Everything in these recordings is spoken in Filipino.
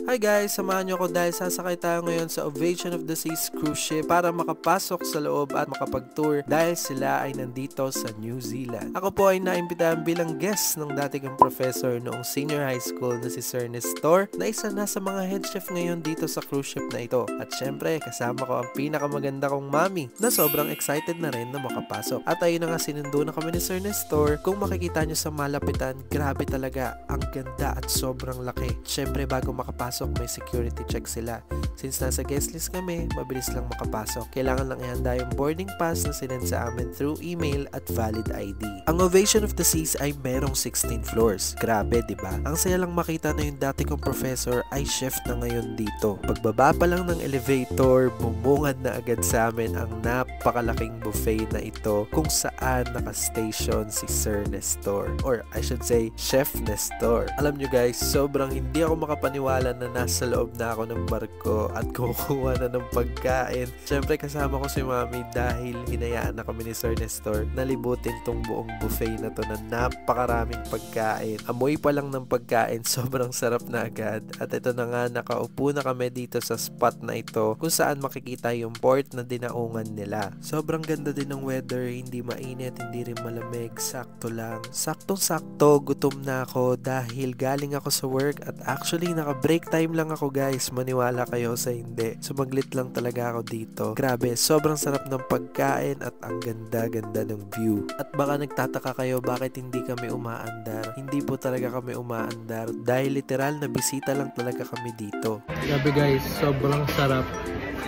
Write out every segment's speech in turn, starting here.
Hi guys, samahan niyo ako dahil sasakay tayo ngayon sa Ovation of the Seas cruise ship para makapasok sa loob at makapag-tour dahil sila ay nandito sa New Zealand. Ako po ay naimbitahan bilang guest ng dati kong professor noong senior high school na si Sir Nestor na isa na sa mga head chef ngayon dito sa cruise ship na ito. At syempre, kasama ko ang pinakamaganda kong mami na sobrang excited na rin na makapasok. At ayun na nga, sinundo na kami ni Sir Nestor. Kung makikita nyo sa malapitan, grabe talaga, ang ganda at sobrang laki. Syempre, bago makapasok, may security check sila. Since nasa guest list kami, mabilis lang makapasok. Kailangan lang ihanda yung boarding pass na sinend sa amin through email at valid ID. Ang Ovation of the Seas ay merong 16 floors. Grabe, diba? Ang saya lang makita na yung dati kong professor ay chef na ngayon dito. Pagbaba pa lang ng elevator, bumungad na agad sa amin ang napakalaking buffet na ito kung saan nakastation si Sir Nestor. Or I should say, Chef Nestor. Alam nyo guys, sobrang hindi ako makapaniwala na nasa loob na ako ng barko at kukuha na ng pagkain. Siyempre kasama ko si mami dahil hinayaan na kami ni Sir Nestor na libutin tong buong buffet na to na napakaraming pagkain. Amoy pa lang ng pagkain, sobrang sarap na agad. At ito na nga, nakaupo na kami dito sa spot na ito kung saan makikita yung port na dinaungan nila. Sobrang ganda din ng weather, hindi mainit, hindi rin malamig, sakto lang. Saktong-sakto, gutom na ako dahil galing ako sa work at actually naka-break time lang ako guys, maniwala kayo sa hindi. Sumaglit lang talaga ako dito. Grabe, sobrang sarap ng pagkain at ang ganda-ganda ng view. At baka nagtataka kayo bakit hindi kami umaandar. Hindi po talaga kami umaandar dahil literal na bisita lang talaga kami dito. Grabe guys, sobrang sarap.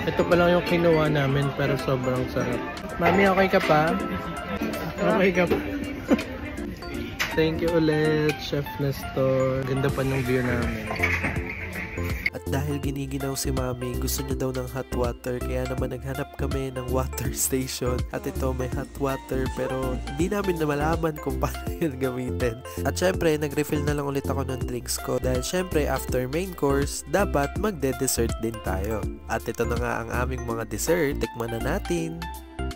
Ito pa lang yung kinuha namin pero sobrang sarap. Mami, okay ka pa? Okay ka pa? Thank you ulit, Chef Nestor. Ganda pa ng view namin. At dahil giniginaw si mami, gusto niya daw ng hot water, kaya naman naghanap kami ng water station. At ito may hot water pero hindi namin na malaman kung paano yun gamitin. At syempre, nag-refill na lang ulit ako ng drinks ko dahil syempre after main course, dapat magde-dessert din tayo. At ito na nga ang aming mga dessert, tikman na natin.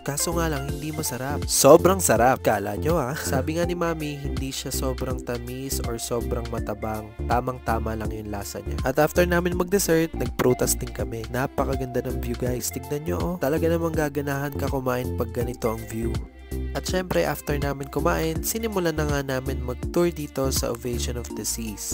Kaso nga lang, hindi masarap. Sobrang sarap. Kala nyo ha? Sabi nga ni mami, hindi siya sobrang tamis or sobrang matabang. Tamang-tama lang yung lasa niya. At after namin mag-dessert, nag-prutas din kami. Napakaganda ng view guys. Tignan nyo oh. Talaga namang gaganahan ka kumain pag ganito ang view. At syempre, after namin kumain, sinimulan na nga namin mag-tour dito sa Ovation of the Seas.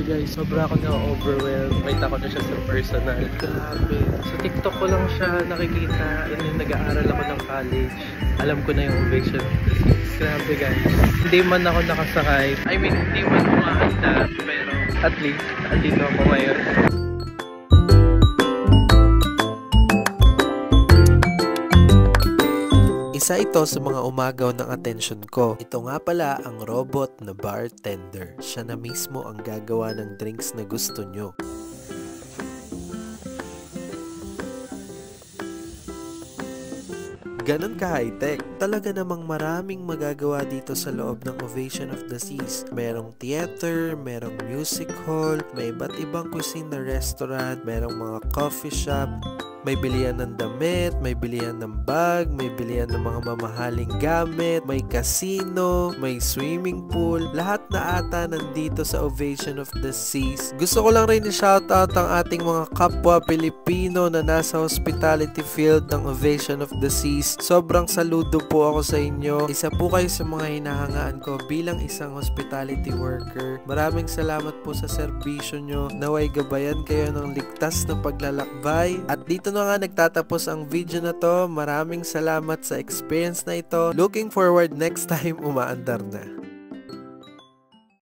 Guys, sobra ako na-overwhelmed. Makita ko na siya sa personal. Grabe. Sa TikTok ko lang siya nakikita. And then nag-aaral ako ng college. Alam ko na yung Ovation. Grabe guys. Hindi man ako nakasakay. I mean, hindi man umahanda. Pero at least, andito ako ngayon. Isa ito sa mga umagaw ng atensyon ko. Ito nga pala ang robot na bartender. Siya na mismo ang gagawa ng drinks na gusto nyo. Ganon ka high-tech. Talaga namang maraming magagawa dito sa loob ng Ovation of the Seas. Merong theater, merong music hall, may iba't ibang cuisine na restaurant, merong mga coffee shop, may bilihan ng damit, may bilihan ng bag, may bilihan ng mga mamahaling gamit, may casino, may swimming pool. Lahat na ata nandito sa Ovation of the Seas. Gusto ko lang rin i-shoutout ang ating mga kapwa Pilipino na nasa hospitality field ng Ovation of the Seas. Sobrang saludo po ako sa inyo. Isa po kayo sa mga hinahangaan ko bilang isang hospitality worker. Maraming salamat po sa serbisyo nyo. Naway gabayan kayo ng ligtas na paglalakbay. At dito na nga nagtatapos ang video na to. Maraming salamat sa experience na ito. Looking forward next time umaandar na.